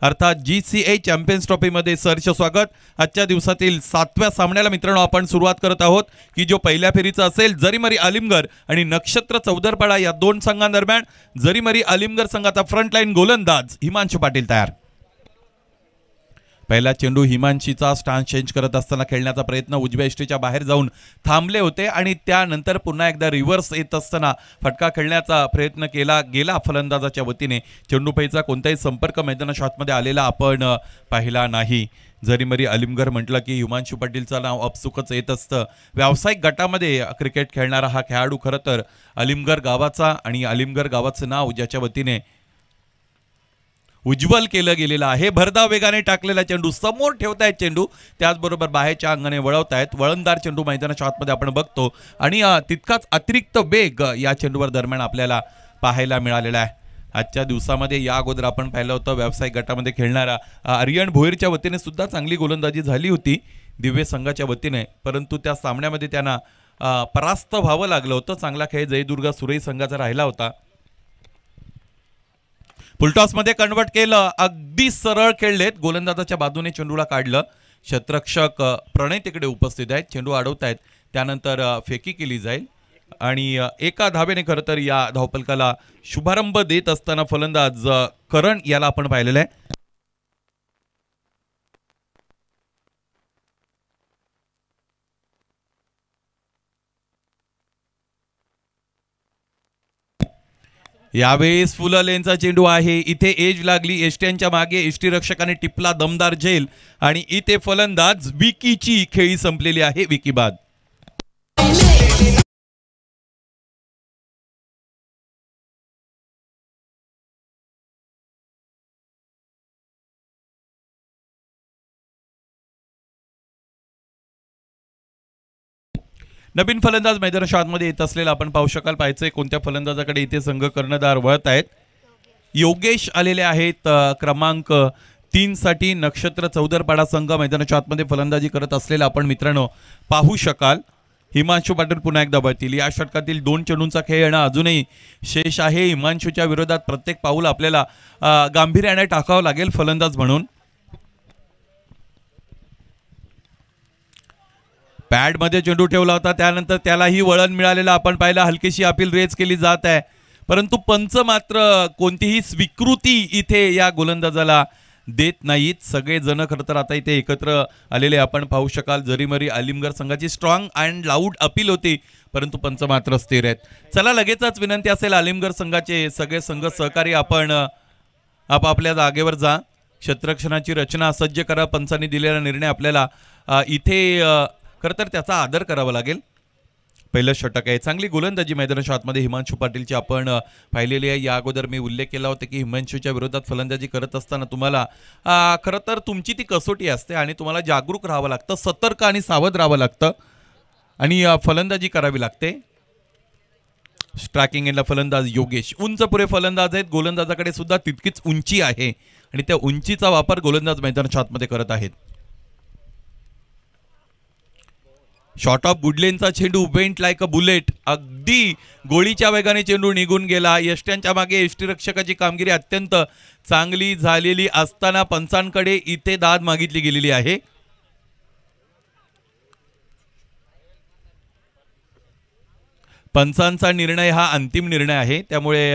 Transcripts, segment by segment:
अर्थात GCA champions ट्रॉफीमध्ये सहर्ष स्वागत। आजच्या दिवसातील 7व्या सामन्याला मित्रांनो आपण सुरुवात करत आहोत की जो पहिल्या फेरीचा असेल जरीमरी आलिमगड आणि नक्षत्र चौदरपाडा या दोन संघांदरम्यान। जरीमरी आलिमगड संघाचा फ्रंटलाईन गोलंदाज हिमांशु पाटील तयार। पहिला चेंडू हिमांशीचा स्टान्स चेंज करत असताना खेळण्याचा प्रयत्न उजव्या इष्टीच्या बाहेर जाऊन थांबले होते आणि त्यानंतर पुन्हा एकदा रिव्हर्स येत असताना फटका खेळण्याचा प्रयत्न केला गेला फलंदाजाच्या वतीने। चेंडूपैचा कोणताही संपर्क मैदानाच्या आतमध्ये आलेला आपण पाहिला नाही। जरीमरी आलिमगड म्हटलं की हिमांशु पाटीलचं नाव अपसुकच येत असतं। व्यावसायिक गटामध्ये क्रिकेट खेळणारा हा खेळाडू खरं तर आलिमगड गावाचा आणि आलिमगड गावाचं नाव ज्याच्या वतीने उज्ज्वल केलं गेलेलं आहे। भरधाव वेगाने टाकलेला चेंडू समोर ठेवतायत चेंडू, त्याचबरोबर बाहेरच्या अंगाने वळवतायत। वळणदार चेंडू मैदानाच्या आतमध्ये आपण बघतो आणि तितकाच अतिरिक्त वेग या चेंडूवर दरम्यान आपल्याला पाहायला मिळालेला आहे। आजच्या दिवसामध्ये या अगोदर आपण पाहिलं होतं व्यावसायिक गटामध्ये खेळणारा आर्यन भोईरच्या वतीने सुद्धा चांगली गोलंदाजी झाली होती दिव्य संघाच्या वतीने, परंतु त्या सामन्यामध्ये त्यांना परास्त व्हावं लागलं होतं। चांगला खेळ जयदुर्गा सुरई संघाचा राहिला होता। फुलटॉस मध्ये कन्वर्ट केलं, अगदी सरळ खेळलेत, गोलंदाजाच्या बाजूने चेंडूला काढलं। क्षेत्ररक्षक प्रणय तिकडे उपस्थित आहेत, चेंडू अडवतायत, त्यानंतर फेकी केली जाईल आणि एका धावेने खरं तर या धावफलकाला शुभारंभ देत असताना फलंदाज करण याला आपण पाहिलेलं आहे। यावेळेस फुल लेनचा चेंडू आहे, इथे एज लागली एसटीच्या मागे, एसटी रक्षकाने टिपला दमदार झेल आणि इथे फलंदाज विकीची खेळी संपलेली आहे। विकी बाद। नवीन फलंदाज मैदानाच्या आतमध्ये येत असलेला आपण पाहू शकाल। पाहायचंय कोणत्या फलंदाजाकडे इथे संघ कर्णधार वळत आहेत। योगेश आलेले आहेत क्रमांक 3 साठी। नक्षत्र चौदरपाडा संघ मैदानाच्या आतमध्ये फलंदाजी करत असलेला आपण मित्रांनो पाहू शकाल। हिमांशु पाटील पुन्हा एकदा बळतील। या षटकातील 2 चेंडूंचा खेळ येणं अजूनही शेष आहे। हिमांशुच्या विरोधात प्रत्येक पाऊल आपल्याला गांभीर्याने टाकावं लागेल फलंदाज म्हणून। पॅड मध्ये चेंडू ठेवला होता, त्यानंतर त्यालाही वळण मिळालेलं आपण पाहिलं। हलकीशी अपील रेज केली जात आहे, परंतु पंच मात्र कोणतीही स्वीकृती इथे या गोलंदाजाला देत नाहीत। सगळे जण खरं तर आता इथे एकत्र आलेले आपण पाहू शकाल। जरीमरी आलिमगड संघाची स्ट्रॉंग अँड लाऊड अपील होती, परंतु पंच मात्र स्थिर आहेत। चला लगेचच विनंती असेल आलिमगड संघाचे सगळे संघ सहकारी आपण आपापल्या जागेवर जा। क्षेत्ररक्षणाची रचना सज्ज करा। पंचांनी दिलेला निर्णय आपल्याला इथे खरं तर त्याचा आदर करावा लागेल। पहिलं षटक आहे, चांगली गोलंदाजी मैदानाच्या आतमध्ये हिमांशु पाटीलची आपण पाहिलेली आहे। या अगोदर मी उल्लेख केला होता की हिमांशुच्या विरोधात फलंदाजी करत असताना तुम्हाला खरं तर तुमची ती कसोटी असते आणि तुम्हाला जागरूक राहावं लागतं, सतर्क आणि सावध राहावं लागतं आणि फलंदाजी करावी लागते। स्ट्रायकिंग एंडला फलंदाज योगेश उंच पुरे फलंदाज आहेत। गोलंदाजाकडे सुद्धा तितकीच उंची आहे आणि त्या उंचीचा वापर गोलंदाज मैदानाच्या आतमध्ये करत आहेत। शॉर्ट ऑफ गुडलेनचा चेंडू वेंट लाईक अ बुलेट, अगदी गोळीच्या वेगाने चेंडू निघून गेला। यष्ट्यांच्या मागे एसटी रक्षकाची कामगिरी अत्यंत चांगली झालेली असताना पंचांकडे इथे दाद मागितली गेलेली आहे। पंचांचा निर्णय हा अंतिम निर्णय आहे, त्यामुळे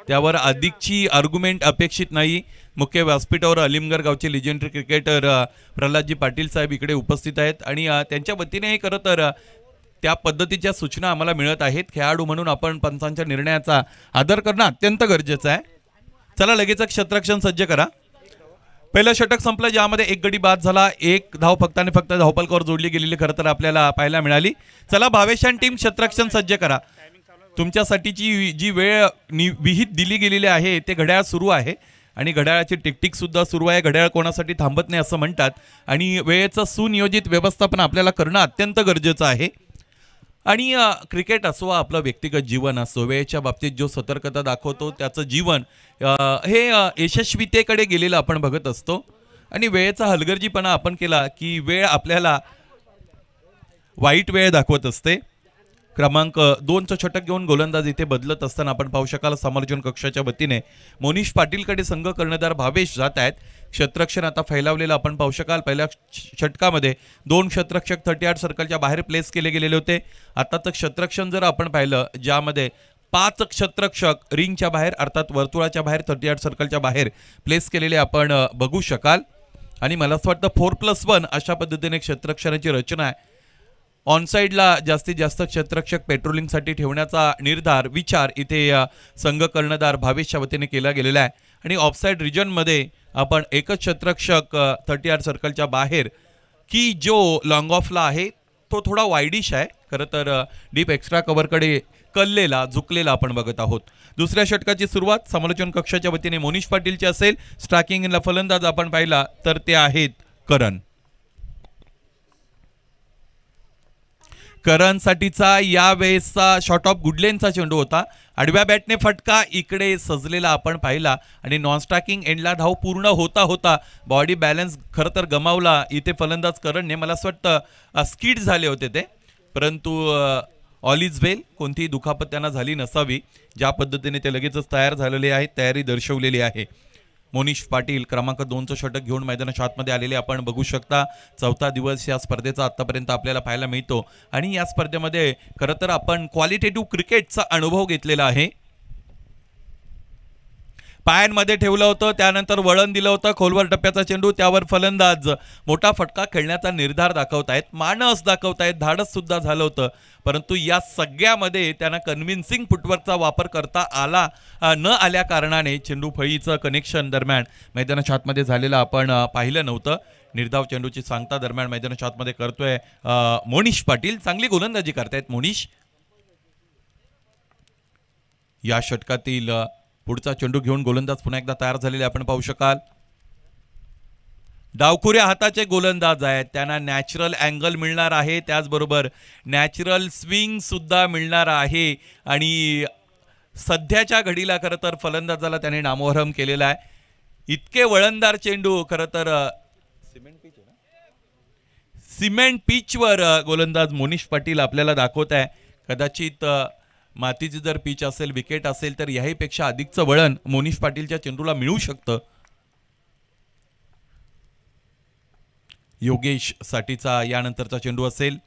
त्यावर अधिकची आर्ग्युमेंट अपेक्षित नाही। मुख्य व्यासपीठावर आलिमगड गावचे लेजेंडरी क्रिकेटर प्रल्हादजी पाटील साहेब इकडे उपस्थित आहेत आणि त्यांच्या वतीने खरं तर त्या पद्धतीच्या सूचना आम्हाला मिळत आहेत। खेळाडू म्हणून आपण पंचांच्या निर्णयाचा आदर करणं अत्यंत गरजेचं आहे। चला लगेच क्षेत्ररक्षण सज्ज करा। पहिलं षटक संपलं, ज्यामध्ये एक गडी बाद झाला। एक धाव फक्त आणि फक्त धावफलकावर जोडली गेलेली खरं तर आपल्याला पाहायला मिळाली। चला भावेशान टीम क्षेत्ररक्षण सज्ज करा। तुमच्यासाठीची जी वेळ विहित दिली गेलेली आहे ते घड्याळ सुरू आहे आणि घड्याळाची टिकटिक सुद्धा सुरू आहे। घड्याळ कोणासाठी थांबत नाही असं म्हणतात आणि वेळेचं सुनियोजित व्यवस्थापन आपल्याला करणं अत्यंत गरजेचं आहे। आणि क्रिकेट असो आपलं व्यक्तिगत जीवन असो, वेळेच्या बाबतीत जो सतर्कता दाखवतो त्याचं जीवन हे यशस्वीतेकडे गेलेलं आपण बघत असतो आणि वेळेचा हलगर्जीपणा आपण केला की वेळ आपल्याला वाईट वेळ दाखवत असते। क्रमांक 2चं षटक घेऊन गोलंदाज इथे बदलत असताना आपण पाहू शकाल समालोचन कक्षाच्या वतीने मोनिश पाटीलकडे संघ कर्णधार भावेश जात आहेत। क्षेत्ररक्षण आता फैलावलेलं आपण पाहू शकाल. पहिल्या षटकामध्ये 2 क्षेत्ररक्षक 38 सर्कलच्या बाहेर प्लेस केले गेलेले होते. आताचं क्षेत्ररक्षण जर आपण पाहिलं ज्यामध्ये 5 क्षेत्ररक्षक रिंगच्या बाहेर अर्थात वर्तुळाच्या बाहेर 38 सर्कलच्या बाहेर प्लेस केलेले आपण बघू शकाल. आणि मला असं वाटतं 4+1 अशा पद्धतीने क्षेत्ररक्षणाची रचना आहे. ऑनसाईडला जास्तीत जास्त क्षेत्ररक्षक पेट्रोलिंगसाठी ठेवण्याचा विचार इथे संघ कर्णधार भावेशच्या वतीने केला गेलेला आहे. आणि ऑफसाईड रिजनमध्ये आपण एकच क्षेत्ररक्षक 38 सर्कलच्या बाहेर की जो लॉंग ऑफला आहे तो थोडा वाईडिश आहे. खरं तर डीप एक्स्ट्रा कव्हरकडे कललेला झुकलेला आपण बघत आहोत. दुसऱ्या षटकाची सुरुवात समालोचन कक्षाच्या वतीने मोनिश पाटीलची असेल. स्ट्रायकिंगला फलंदाज आपण पाहिला तर ते आहेत करण. करणसाठीचा यावेळेसचा शॉट ऑफ गुडलेनचा चेंडू होता. आडव्या बॅटने फटका इकडे सजलेला आपण पाहिला आणि नॉन स्ट्रायकिंग एंडला धाव पूर्ण होता बॉडी बॅलन्स खरं तर गमावला इथे फलंदाज करणने. मला असं वाटतं स्किड झाले होते ते, परंतु ऑल इज वेल, कोणतीही दुखापत त्यांना झाली नसावी. ज्या पद्धतीने ते लगेचच तयार झालेले आहेत, तयारी दर्शवलेली आहे. मोनिश पाटील क्रमांक 2चं षटक घेऊन मैदानाच्या आतमध्ये आलेले आपण बघू शकता. 4था दिवस या स्पर्धेचा आतापर्यंत आपल्याला पाहायला मिळतो आणि या स्पर्धेमध्ये खरं तर आपण क्वालिटेटिव्ह क्रिकेटचा अनुभव घेतलेला आहे. पायांमध्ये ठेवलं होतं, त्यानंतर वळण दिलं होतं, खोलवर टप्प्याचा चेंडू, त्यावर फलंदाज मोठा फटका खेळण्याचा निर्धार दाखवतायत, मानस दाखवतायत, धाडस सुद्धा झालं होतं. परंतु या सगळ्यामध्ये त्यांना कन्व्हिन्सिंग फुटवर्कचा वापर करता न आल्या कारणाने चेंडू फळीचं कनेक्शन दरम्यान मैदानाच्या आतमध्ये झालेलं आपण पाहिलं नव्हतं. निर्धाव चेंडूची सांगता दरम्यान मैदानाच्या आतमध्ये करतोय मोनिश पाटील. चांगली गोलंदाजी करतायत मोनिश. या षटकातील पुढचा चेंडू घेऊन गोलंदाज पुन्हा एकदा तयार झालेले आपण पाहू शकाल. डावखुऱ्या हाताचे गोलंदाज आहेत, त्यांना नॅचरल अँगल मिळणार आहे, त्याचबरोबर नॅचरल स्विंग सुद्धा मिळणार आहे. आणि सध्याच्या घडीला खरं तर फलंदाजाला त्याने नामोहरम केलेला आहे. इतके वळणदार चेंडू खरं तर सिमेंट पिचवर गोलंदाज मोनिश पाटील आपल्याला दाखवत आहे. कदाचित मातीची जर पिच असेल, विकेट असेल तर याहीपेक्षा अधिकचं वळण मोनिश पाटीलच्या चेंडूला मिळू शकतं. योगेश साठीचा यानंतरचा चेंडू असेल.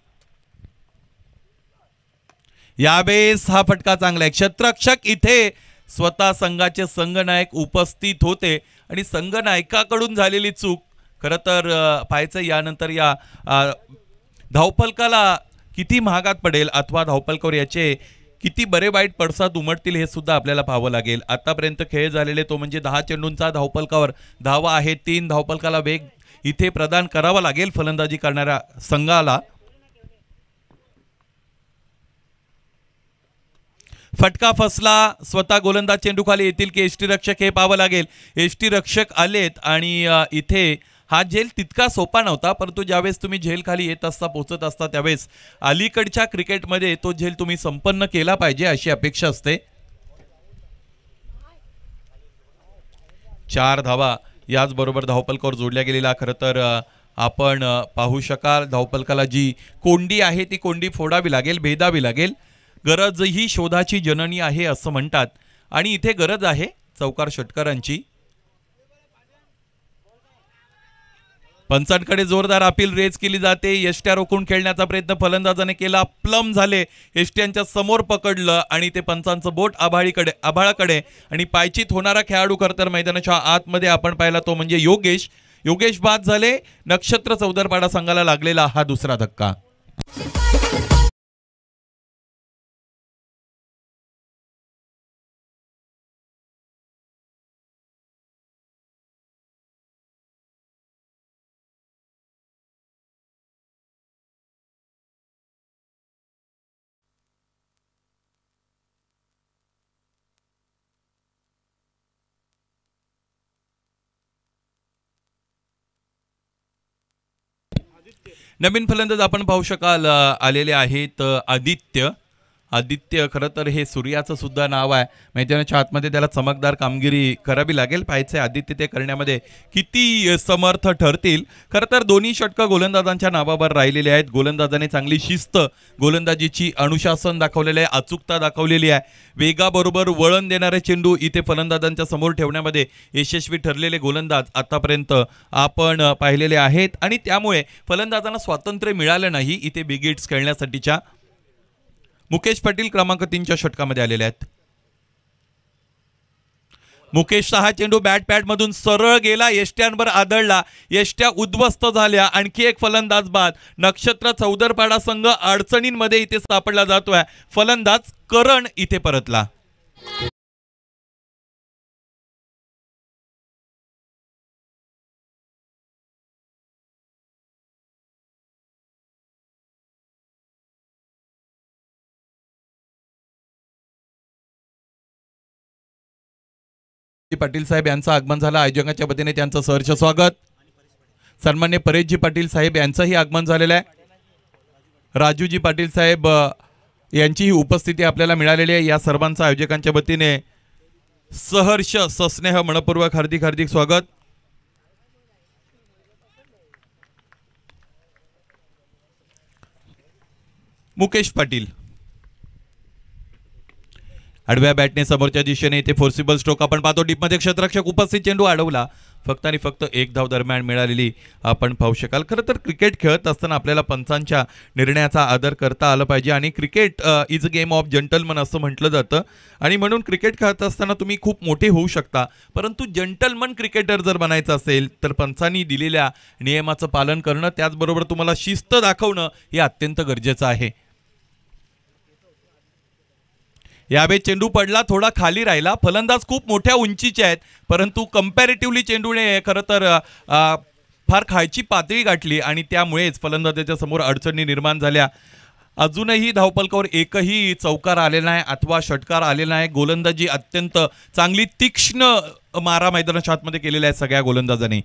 यावेळेस हा फटका चांगला आहे. क्षेत्ररक्षक इथे स्वतः संघाचे संघनायक उपस्थित होते आणि संघनायकाकडून झालेली चूक खरं तर पाहायचं यानंतर या धावफलकाला किती महागात पडेल अथवा धावफलकावर याचे किती बरे वाईट पडसाद उमटतील हे सुद्धा आपल्याला पाहावं लागेल. आतापर्यंत खेळ झालेले तो म्हणजे 10 चेंडूंचा धावफलकावर धावा आहे. 3 धावफलकाला वेग इथे प्रदान करावा लागेल फलंदाजी करणाऱ्या संघाला. फटका फसला, स्वतः गोलंदाज चेंडू खाली येतील की एसटी रक्षक हे पाहावं लागेल. एसटी रक्षक आलेत आणि इथे हा झेल तितका सोपा नव्हता, परंतु ज्यावेळेस तुम्ही झेल खाली येत असता, पोहोचत असता, त्यावेळेस अलीकडच्या क्रिकेटमध्ये तो झेल तुम्ही संपन्न केला पाहिजे अशी अपेक्षा असते. 4 धावा याचबरोबर धावफलकावर जोडल्या गेलेला खरं तर आपण पाहू शकाल. धावफलकाला जी कोंडी आहे ती कोंडी फोडावी लागेल, भेदावी लागेल. गरज ही शोधाची जननी आहे असं म्हणतात आणि इथे गरज आहे चौकार षटकारांची. पंचांकडे जोरदार अपील रेज केली जाते. एसट्या रोखून खेळण्याचा प्रयत्न फलंदाजाने केला, प्लम झाले, एसट्यांच्या समोर पकडलं आणि ते पंचांचं बोट आभाळाकडे आणि पायचीत होणारा खेळाडू खरं तर मैदानाच्या आतमध्ये आपण पाहिला तो म्हणजे योगेश बाद झाले. नक्षत्र चौदरपाडा संघाला लागलेला हा दुसरा धक्का. नवीन फलंदाज आपण पाहू शकाल आलेले आहेत आदित्य. आदित्य खरं तर हे सूर्याचं सुद्धा नाव आहे, मैदानाच्या आतमध्ये त्याला चमकदार कामगिरी करावी लागेल. पाहायचे आदित्य ते करण्यामध्ये किती समर्थ ठरतील. खरं तर दोन्ही षटकं गोलंदाजांच्या नावावर राहिलेले आहेत. गोलंदाजाने चांगली शिस्त, गोलंदाजीची अनुशासन दाखवलेले आहे, अचूकता दाखवलेली आहे. वेगाबरोबर वळण देणारे चेंडू इथे फलंदाजांच्या समोर ठेवण्यामध्ये यशस्वी ठरलेले गोलंदाज आतापर्यंत आपण पाहिलेले आहेत आणि त्यामुळे फलंदाजांना स्वातंत्र्य मिळालं नाही इथे बिग हिट्स खेळण्यासाठीच्या. मुकेश पाटील क्रमांक 3च्या षटकामध्ये आलेले आहेत. मुकेशचा हा चेंडू बॅट पॅड मधून सरळ गेला, यष्ट्यांवर आदळला, यष्ट्या उद्ध्वस्त झाल्या. आणखी एक फलंदाज बाद. नक्षत्र चौदरपाडा संघ अडचणींमध्ये इथे सापडला जातोय. फलंदाज करण इथे परतला. पाटील साहेब यांचं आगमन झालं. आयोजकांच्या वतीने त्यांचं सहर्ष स्वागत. सन्मान्य परेशजी पाटील साहेब यांचंही आगमन झालेलं आहे. राजूजी पाटील साहेब यांचीही उपस्थिती आपल्याला मिळालेली आहे. या सर्वांचं आयोजकांच्या वतीने सहर्ष सस्नेह मनपूर्वक हार्दिक हार्दिक स्वागत. मुकेश पाटील आडव्या बॅटने समोरच्या दिशेने इथे फोर्सिबल स्ट्रोक आपण पाहतो. डीपमध्ये क्षेत्ररक्षक उपस्थित, चेंडू अडवला. फक्त आणि फक्त एक धाव दरम्यान मिळालेली आपण पाहू शकाल. खरं तर क्रिकेट खेळत असताना आपल्याला पंचांच्या निर्णयाचा आदर करता आला पाहिजे आणि cricket is a game of gentleman असं म्हटलं जातं आणि म्हणून क्रिकेट खेळत असताना तुम्ही खूप मोठे होऊ शकता, परंतु जंटलमन क्रिकेटर जर बनायचं असेल तर पंचांनी दिलेल्या नियमाचं पालन करणं, त्याचबरोबर तुम्हाला शिस्त दाखवणं हे अत्यंत गरजेचं आहे. यावेळी चेंडू पडला, थोडा खाली राहिला. फलंदाज खूप मोठ्या उंचीचे आहेत, परंतु कंपॅरेटिव्हली चेंडूने खरं तर फार खालची पातळी गाठली आणि त्यामुळेच फलंदाजाच्या समोर अडचणी निर्माण झाल्या. अजूनही धावपलकावर एकही चौकार आलेला नाही अथवा षटकार आलेला नाही. गोलंदाजी अत्यंत चांगली तीक्ष्ण मारा मैदानाच्या आतमध्ये केलेला आहे सगळ्या गोलंदाजांनी.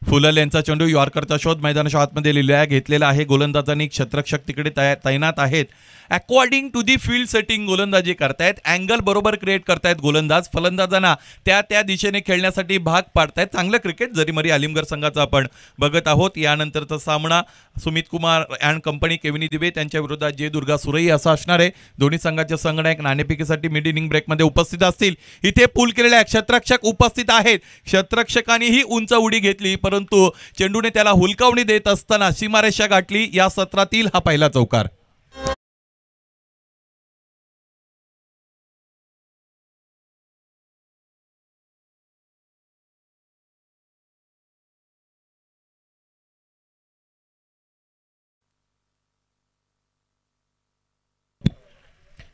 फुलल यांचा चेंडू, यॉर्करचा शोध मैदानाच्या आतमध्ये लिहिला घेतलेला आहे. गोलंदाजांनी क्षेत्ररक्षक तिकडे तैनात आहेत. According to the field setting गोलंदाजी करतायत, अँगल बरोबर क्रिएट करतायत गोलंदाज. फलंदाजांना त्या दिशेने खेळण्यासाठी भाग पाडतायत. चांगलं क्रिकेट जरीमरी आलिमगड संघाचा आपण बघत आहोत. यानंतरचा सामना सुमित कुमार अँड कंपनी केविनी दिवे त्यांच्या विरोधात जय दुर्गा सुरई असा असणार आहे. दोन्ही संघाचे संघनायक नाणेफेकीसाठी मिड इनिंग ब्रेकमध्ये उपस्थित असतील. इथे पूल केलेल्या क्षेत्ररक्षक उपस्थित आहेत. क्षेत्ररक्षकांनीही उंच उडी घेतली, परंतु चेंडूने त्याला हुलकावणी देत असताना सीमारेषा गाठली. या सत्रातील हा पहिला चौकार.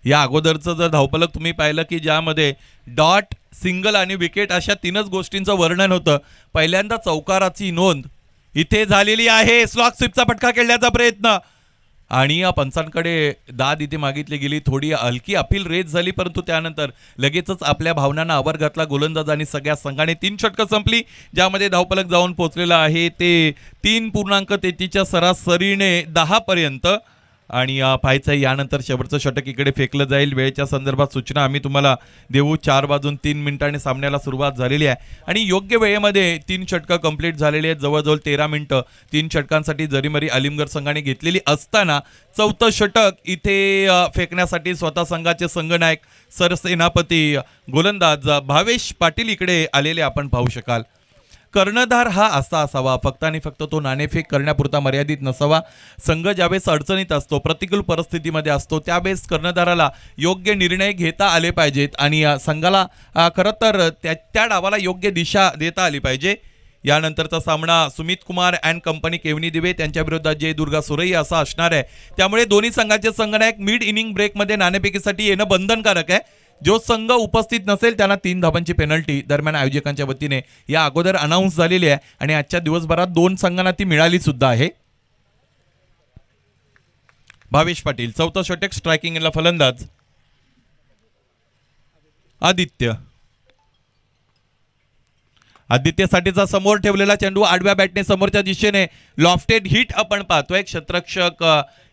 या अगोदरचं जर धावपलक तुम्ही पाहिलं की ज्यामध्ये डॉट, सिंगल आणि विकेट अशा तीनच गोष्टींचं वर्णन होतं. पहिल्यांदा चौकाराची नोंद इथे झालेली आहे. स्लॉग स्वीपचा फटका खेळण्याचा प्रयत्न आणि या पंचांकडे दाद इथे मागितली गेली. थोडी हलकी अपील रेज झाली, परंतु त्यानंतर लगेचच आपल्या भावनांना आवर घातला गोलंदाजांनी. सगळ्या संघाने 3 षटकं संपली, ज्यामध्ये धावपलक जाऊन पोहोचलेला आहे ते 3.33च्या सरासरीने 10 पर्यंत. आणि पाहायचं यानंतर शेवटचं षटक इकडे फेकलं जाईल. वेळेच्या संदर्भात सूचना आम्ही तुम्हाला देऊ. 4:03 सामन्याला सुरुवात झालेली आहे आणि योग्य वेळेमध्ये 3 षटकं कंप्लीट झालेली आहेत. जवळजवळ 13 मिनिटं 3 षटकांसाठी जरीमरी आलिमगड संघाने घेतलेली असताना चौथं षटक इथे फेकण्यासाठी स्वतः संघाचे संघनायक सरसेनापती गोलंदाज भावेश पाटील इकडे आलेले आपण पाहू शकाल. कर्णधार हा असा असावा, फक्त आणि फक्त तो नाणेफेक करण्यापुरता मर्यादित नसावा. संघ ज्यावेळेस अडचणीत असतो, प्रतिकूल परिस्थितीमध्ये असतो, त्यावेळेस कर्णधाराला योग्य निर्णय घेता आले पाहिजेत आणि संघाला खरं तर त्या डावाला योग्य दिशा देता आली पाहिजे. यानंतरचा सामना सुमित कुमार अँड कंपनी केवनी दिवे त्यांच्या विरोधात जय दुर्गा सुरई असा असणार आहे. त्यामुळे दोन्ही संघाचे संघनायक मिड इनिंग ब्रेकमध्ये नाणेफेकीसाठी येणं बंधनकारक आहे. जो संघ उपस्थित नसेल त्यांना 3 धावांची पेनल्टी दरम्यान आयोजकांच्या वतीने या अगोदर अनाऊन्स झालेली आहे आणि आजच्या दिवसभरात 2 संघांना ती मिळाली सुद्धा आहे. भावेश पाटील चौथा षटक, स्ट्रायकिंगला फलंदाज आदित्य. आदित्यसाठीचा समोर ठेवलेला चेंडू आडव्या बॅटने समोरच्या दिशेने लॉफ्टेड हिट आपण पाहतोय. क्षेत्ररक्षक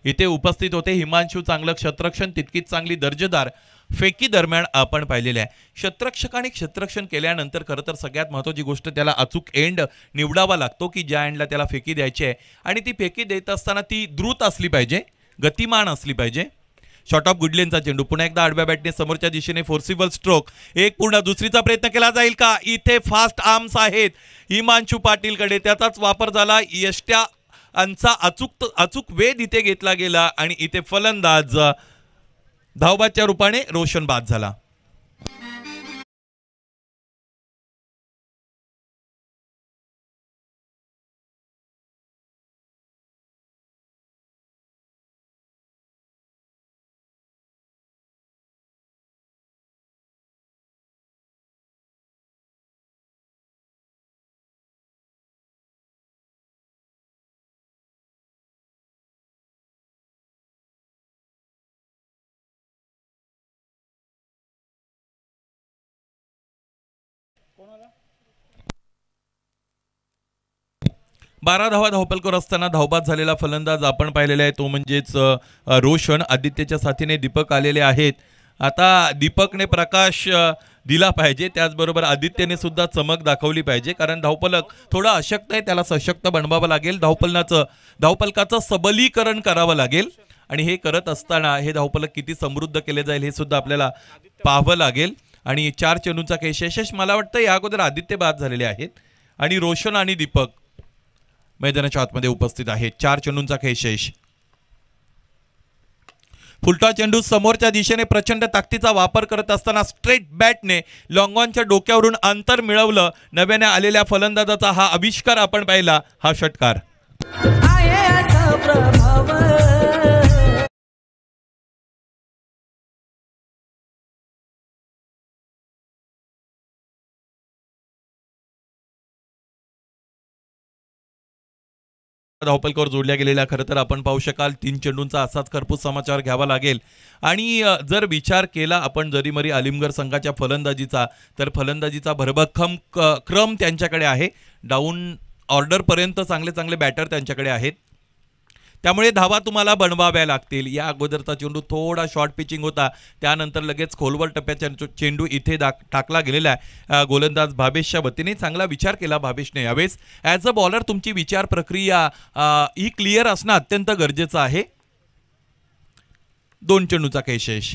इथे उपस्थित होते. हिमांशू चांगलं क्षेत्ररक्षण, तितकीच चांगली दर्जेदार फेकी दरम्यान आपण पाहिलेले आहे. क्षेत्ररक्षकाने क्षेत्ररक्षण केल्यानंतर खरं तर सगळ्यात महत्त्वाची गोष्ट त्याला अचूक एंड निवडावा लागतो की ज्या एंडला त्याला फेकी द्यायची आहे आणि ती फेकी देत असताना ती द्रुत असली पाहिजे, गतिमान असली पाहिजे. शॉर्ट ऑफ गुडलेनचा चेंडू पुन्हा एकदा आडव्या बॅटने समोरच्या दिशेने फोर्सिबल स्ट्रोक. एक पूर्ण दुसरीचा प्रयत्न केला जाईल का? इथे फास्ट आर्म्स आहेत हिमांशू पाटीलकडे, त्याचाच वापर झाला. यष्ट्यांचा अचूक वेध इथे घेतला गेला आणि इथे फलंदाज धावबादच्या रूपाने रोशन बाद झाला. बारा धावा धावपलकर असताना धावबाद झालेला फलंदाज आपण पाहिलेला आहे, तो म्हणजेच रोशन. आदित्यच्या साथीने दीपक आलेले आहेत. आता दीपकने प्रकाश दिला पाहिजे, त्याचबरोबर आदित्यने सुद्धा चमक दाखवली पाहिजे, कारण धावपलक थोडा अशक्त आहे, त्याला सशक्त बनवावं लागेल. धावपलकाचं सबलीकरण करावं लागेल आणि हे करत असताना हे धावपलक किती समृद्ध केले जाईल हे सुद्धा आपल्याला पाहावं लागेल. आणि 4 चेंडूंचा खेळ यशस्वी, मला वाटतं या अगोदर आदित्य बाद झालेले आहेत आणि रोशन आणि दीपक मैदानाच्या आतमध्ये उपस्थित आहेत. 4 चेंडूंचा खेळ शेष. फुलटा चेंडू समोरच्या दिशेने प्रचंड ताकदीचा वापर करत असताना स्ट्रेट बॅटने लॉंगॉनच्या डोक्यावरून अंतर मिळवलं. नव्याने आलेल्या फलंदाजाचा हा आविष्कार आपण पाहिला, हा षटकार. धावपलकावर जोडल्या गेलेल्या खरं तर आपण पाहू शकाल 3 चेंडूंचा असाच खरपूस समाचार घ्यावा लागेल. आणि जर विचार केला आपण जरीमरी आलिमगड संघाच्या फलंदाजीचा, तर फलंदाजीचा भरभक्कम क्रम त्यांच्याकडे आहे. डाऊन ऑर्डरपर्यंत चांगले चांगले बॅटर त्यांच्याकडे आहेत, त्यामुळे धावा तुम्हाला बनवाव्या लागतील. या अगोदरचा चेंडू थोडा शॉर्ट पिचिंग होता, त्यानंतर लगेच खोलवर टप्प्याचा चेंडू इथे टाकला गेलेला आहे. गोलंदाज भावेशच्या वतीने चांगला विचार केला भावेशने यावेळेस. ॲज अ बॉलर तुमची विचार प्रक्रिया ही क्लिअर असणं अत्यंत गरजेचं आहे. 2 चेंडूचा खेळ शेष.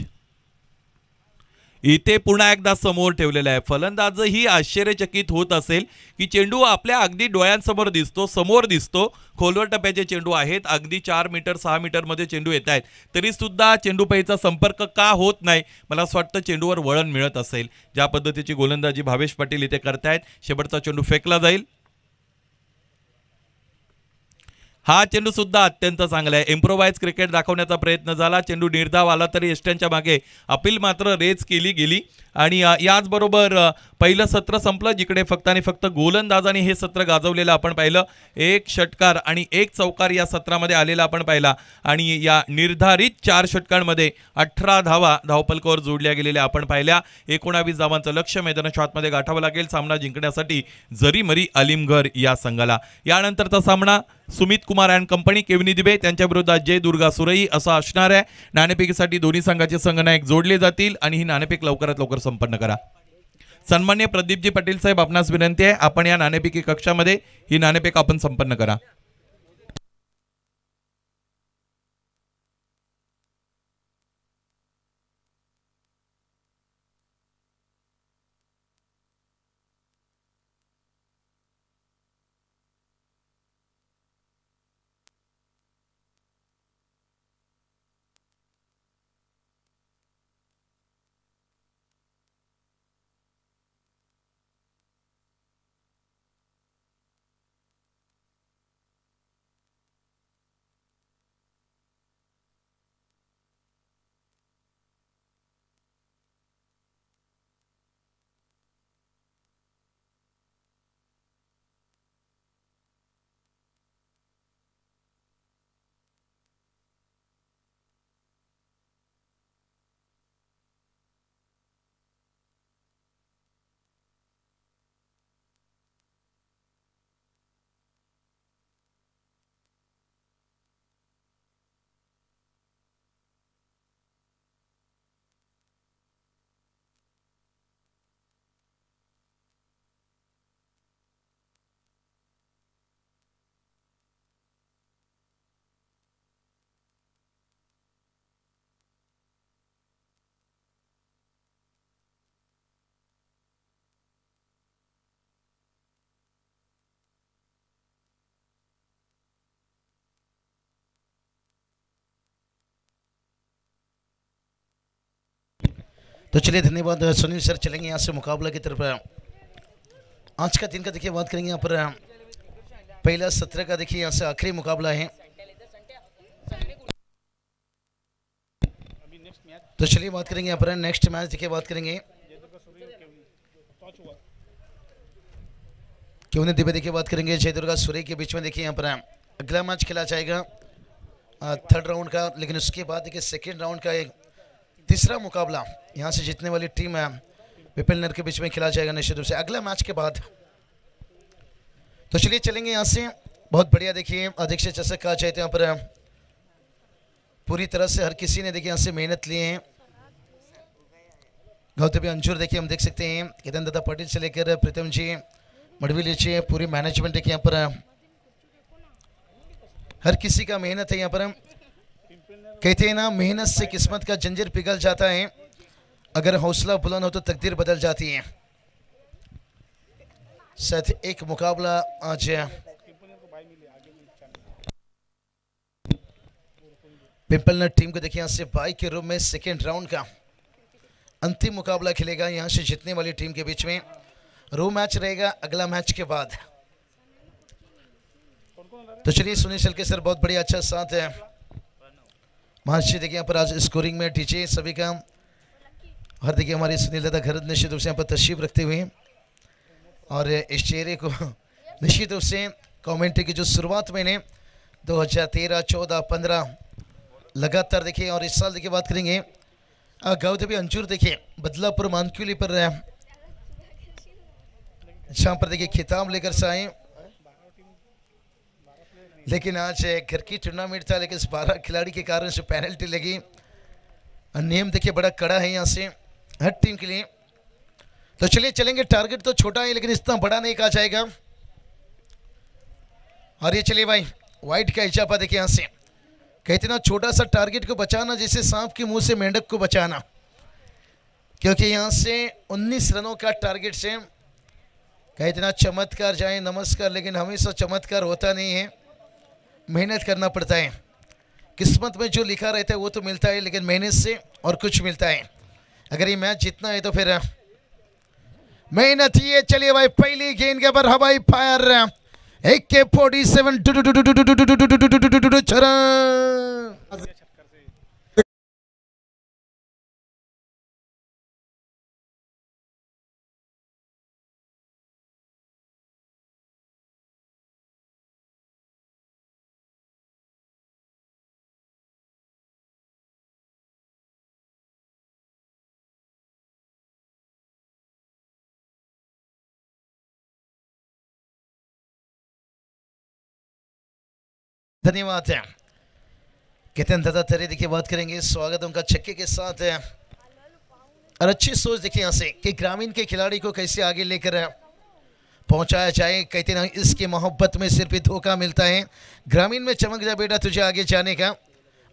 इथे पुन्हा एकदा समोर ठेवलेला आहे. फलंदाजही आश्चर्यचकित होत असेल की चेंडू आपल्या अगदी डोळ्यांसमोर दिसतो, समोर दिसतो. खोलवर टप्प्याचे चेंडू आहेत, अगदी 4 मीटर 6 मीटर मध्ये चेंडू येत आहेत, तरी सुद्धा चेंडूपैचा संपर्क का होत नाही? मला असं वाटतं चेंडूवर वळण मिळत असेल. ज्या पद्धतीची गोलंदाजी भावेश पाटील इथे करतायत. शेवटचा चेंडू फेकला जाईल. हा चेंडू सुद्धा अत्यंत चांगला आहे. इम्प्रोवाइज क्रिकेट दाखवण्याचा प्रयत्न झाला. चेंडू निर्धाव आला तरी यष्ट्यांच्या मागे अपील मात्र रेज केली गेली. आणि याचबरोबर पहिलं सत्र संपलं, जिकडे फक्त आणि फक्त गोलंदाजाने हे सत्र गाजवलेलं आपण पाहिलं. 1 षटकार आणि 1 चौकार या सत्रामध्ये आलेला आपण पाहिला. आणि या निर्धारित 4 षटकांमध्ये 18 धावा धावपलकावर जोडल्या गेलेल्या आपण पाहिल्या. 19 धावांचं लक्ष्य मैदानाच्या आतमध्ये गाठावं लागेल सामना जिंकण्यासाठी जरीमरी आलिमगड या संघाला. यानंतरचा सामना सुमित कुमार अँड कंपनी केवनी दिबे त्यांच्या विरोधात जय दुर्गा सुरई असा असणार आहे. नाणेफेकीसाठी दोन्ही संघाचे संघनायक जोडले जातील आणि ही नाणेफेक लवकरात लवकर संपन्न करा. सन्मान्य प्रदीपजी पाटील साहेब, आपणास विनंती आहे, आपण या नाणेफेकी कक्षामध्ये ही नाणेफेक आपण संपन्न करा. तो चलिए धन्यवाद सुनील सर। चलेंगे यहाँ से मुकाबला की तरफ। आज का दिन का देखिए बात करेंगे यहाँ पर पहला सत्र का देखिए यहाँ से आखिरी मुकाबला है। तो चलिए बात करेंगे यहाँ पर नेक्स्ट मैच देखिए बात करेंगे क्यों नहीं दिव्य देखिए बात करेंगे जय दुर्गा सूर्य के बीच में। देखिए यहाँ पर अगला मैच खेला जाएगा थर्ड राउंड का, लेकिन उसके बाद देखिए सेकेंड राउंड का एक तीसरा मुकाबला यहाँ से जीतने वाली टीम विपिन नर के बीच में खेला जाएगा निश्चित रूप से अगला मैच के बाद। तो चलिए चलेंगे यहाँ से। बहुत बढ़िया देखिए अध्यक्ष जैसे कहा जाए तो यहाँ पर पूरी तरह से हर किसी ने देखिए यहाँ से मेहनत लिए हैं। गौतमी अंजुर देखिए हम देख सकते हैं, केतन दादा पाटिल से लेकर प्रीतम जी मड़वी लीजिए, पूरी मैनेजमेंट देखिए यहाँ पर हर किसी का मेहनत है। यहाँ पर कहते हैं ना, मेहनत से किस्मत का जंजीर पिघल जाता है, अगर हौसला बुलंद हो तो तकदीर बदल जाती है। साथ एक मुकाबला आज पिंपल नट टीम को देखिए यहाँ से बाई के रूप में सेकेंड राउंड का अंतिम मुकाबला खेलेगा यहाँ से जीतने वाली टीम के बीच में। रो मैच रहेगा अगला मैच के बाद। तो चलिए सुनील शलके सर बहुत बढ़िया अच्छा साथ है। महाराष्ट्र देखिए यहाँ पर आज स्कोरिंग में डीजे सभी का हर देखिए हमारे सुनील दादा घर निश्चित रूप से यहाँ पर तशरीफ रखते हुए और इस चेहरे को निश्चित रूप से कमेंट्री की जो शुरुआत मैंने 2013, 14, 15 लगातार देखिए और इस साल देखिए बात करेंगे गौतमी अंजुर देखिए बदलापुर मानक्यूली पर जहाँ पर देखिए खिताब लेकर से आए, लेकिन आज घर की टूर्नामेंट था, लेकिन इस 12 खिलाड़ी के कारण से पेनल्टी लगी। नियम देखिए बड़ा कड़ा है यहाँ से हर टीम के लिए। तो चलिए चलेंगे, टारगेट तो छोटा है लेकिन इतना बड़ा नहीं कहा जाएगा। और ये चलिए भाई वाइट का इजाफा देखिए यहाँ से, कहते ना छोटा सा टारगेट को बचाना जैसे सांप के मुंह से मेंढक को बचाना, क्योंकि यहाँ से 19 रनों का टारगेट से कहते ना चमत्कार जाए नमस्कार, लेकिन हमेशा चमत्कार होता नहीं है, मेहनत करना पड़ता है। किस्मत में जो लिखा रहता है वो तो मिलता है, लेकिन मेहनत से और कुछ मिलता है। अगर ये मैच जीतना है तो फिर मेहनत ही है। चलिए भाई पहली गेंद के पर हवाई फायर AK-47 धन्यवाद है। केतन दादा तेरे देखिए बात करेंगे, स्वागत उनका छक्के के साथ है और अच्छी सोच देखिए यहाँ से कि ग्रामीण के खिलाड़ी को कैसे आगे लेकर पहुंचाया जाए। कहते ना इसकी मोहब्बत में सिर्फ धोखा मिलता है, ग्रामीण में चमक जा बेटा तुझे आगे जाने का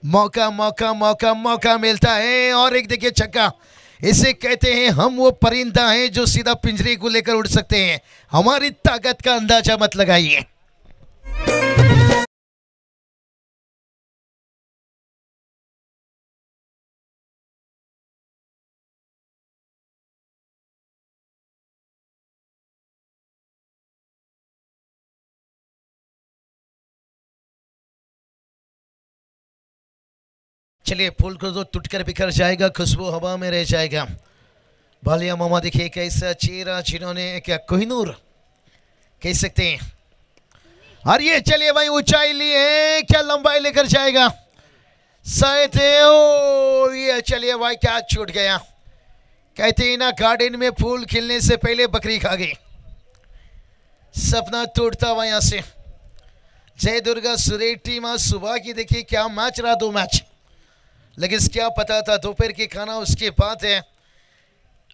मौका मौका मौका मौका मिलता है। और एक देखिए छक्का, इसे कहते हैं हम वो परिंदा हैं जो सीधा पिंजरे को लेकर उड़ सकते हैं, हमारी ताकत का अंदाजा मत लगाइए। चलिए फूल को तो टूटकर बिखर जाएगा, खुशबू हवा में रह जाएगा। बालिया मामा देखिए कैसा चेहरा जिन्होंने क्या कोहिनूर कह सकते हैं। और ये चलिए भाई ऊंचाई लिए, क्या लंबाई लेकर जाएगा शायद। ओ ये चलिए भाई क्या छूट गया। कहते हैं ना गार्डन में फूल खिलने से पहले बकरी खा गई, सपना टूटता हुआ यहाँ से। जय दुर्गा सूर्य टीम आज सुबह की देखिए क्या मैच रहा, 2 मैच, लेकिन क्या पता था दोपहर के खाना उसके बाद है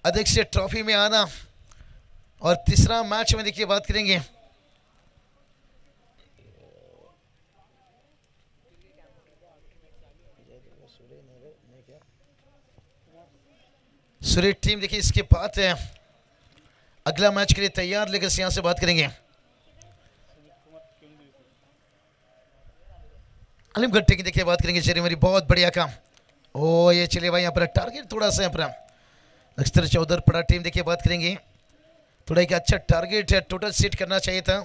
अध्यक्ष से ट्रॉफी में आना। और तीसरा मैच में देखिए बात करेंगे सूर्य टीम देखिए इसके बाद है अगला मैच के लिए तैयार, लेकर यहां से बात करेंगे अलीमगढ़ की देखिए बात करेंगे। चलिए मेरी बहुत बढ़िया काम। ओ ये चलिए भाई यहाँ पर टारगेट थोड़ा सा यहाँ पर अक्सर चौधर पड़ा टीम देखिए बात करेंगे, थोड़ा एक अच्छा टारगेट है, टोटल सेट करना चाहिए था।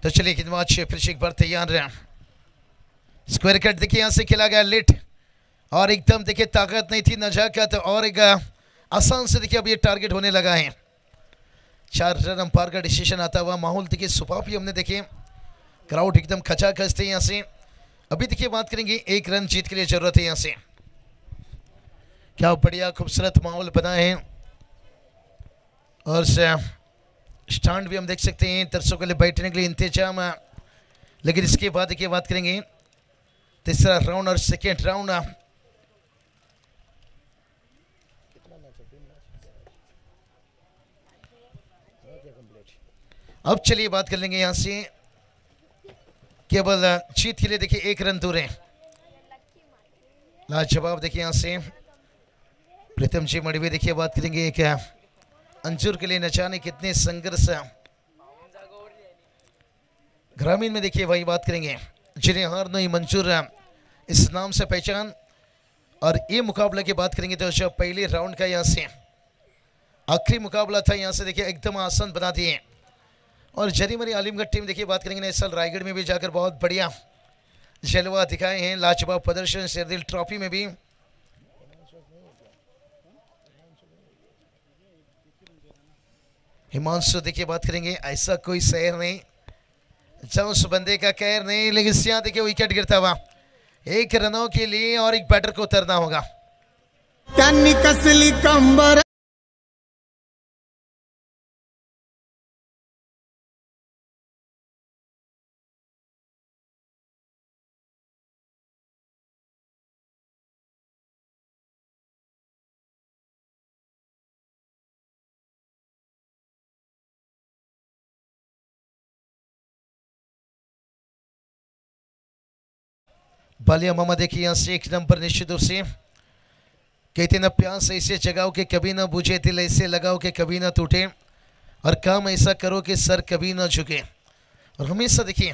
तो चलिए खिदमत फिर से एक बार तैयार रहे। स्क्वायर कट देखिए यहाँ से खेला गया लेट, और एकदम देखिए ताकत नहीं थी, नजाकत, और एक आसान से देखिए अब ये टारगेट होने लगा है। 4 रन अंपायर का डिसीजन आता हुआ, माहौल देखिए सुबह भी हमने देखे, क्राउड एकदम खचाखच थे यहाँ से। अभी देखिए बात करेंगे 1 रन जीत के लिए जरूरत है यहाँ से। क्या बढ़िया खूबसूरत माहौल बना है, और स्टैंड भी हम देख सकते हैं, दर्शकों के लिए बैठने के लिए इंतजाम। लेकिन इसके बाद देखिए बात करेंगे तीसरा राउंड और सेकेंड राउंड। अब चलिए बात कर लेंगे यहाँ से, केवल जीत के लिए देखिए 1 रन दूर है। लाजवाब देखिए यहाँ से प्रीतम जी मड़वी देखिए बात करेंगे, एक अंजुर के लिए न जाने कितने संघर्ष। ग्रामीण में देखिए वही बात करेंगे, जिन्हें हार नहीं मंजूर इस नाम से पहचान। और ये मुकाबला की बात करेंगे तो जो पहले राउंड का यहाँ से आखिरी मुकाबला था, यहाँ से देखिए एकदम आसान बना दिए। और जरीमरी आलिमगढ़ टीम देखिए बात करेंगे इस साल रायगढ़ में भी जाकर बहुत बढ़िया जलवा दिखाए हैं, लाजवाब प्रदर्शन शेरदिल ट्रॉफी में भी। हिमांशु देखिए बात करेंगे, ऐसा कोई शहर नहीं जहाँ उस बंदे का कहर नहीं, लेकिन यहाँ देखिए विकेट गिरता हुआ 1 रनों के लिए, और एक बैटर को उतरना होगा। कसली कंबर बालिया मामा देखिए यहाँ से 1 नंबर निश्चित रूप से कहते ना, प्यास ऐसे जगाओ कि कभी ना बुझे, दिल ऐसे लगाओ कि कभी ना टूटे, और काम ऐसा करो कि सर कभी ना झुके। और हमेशा देखिए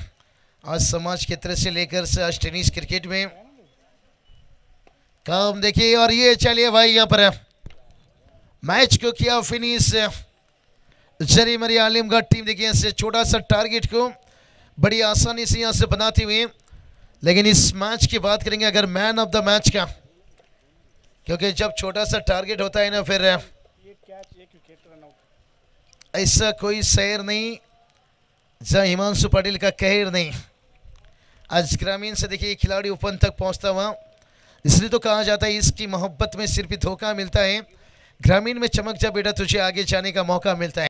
आज समाज के तरह से लेकर से आज टेनिस क्रिकेट में काम देखिए। और ये चलिए भाई यहाँ पर मैच को किया फिनिश जरीमरी आलिमगढ़ टीम देखिए से छोटा सा टारगेट को बड़ी आसानी से यहाँ से बनाती हुई। लेकिन इस मैच की बात करेंगे अगर मैन ऑफ द मैच का, क्योंकि जब छोटा सा टारगेट होता है ना, फिर ऐसा कोई शहर नहीं जहाँ हिमांशु पाटिल का कहर नहीं। आज ग्रामीण से देखिए खिलाड़ी ओपन तक पहुंचता हुआ, इसलिए तो कहा जाता है इसकी मोहब्बत में सिर्फ धोखा मिलता है, ग्रामीण में चमक जा बेटा तुझे आगे जाने का मौका मिलता है।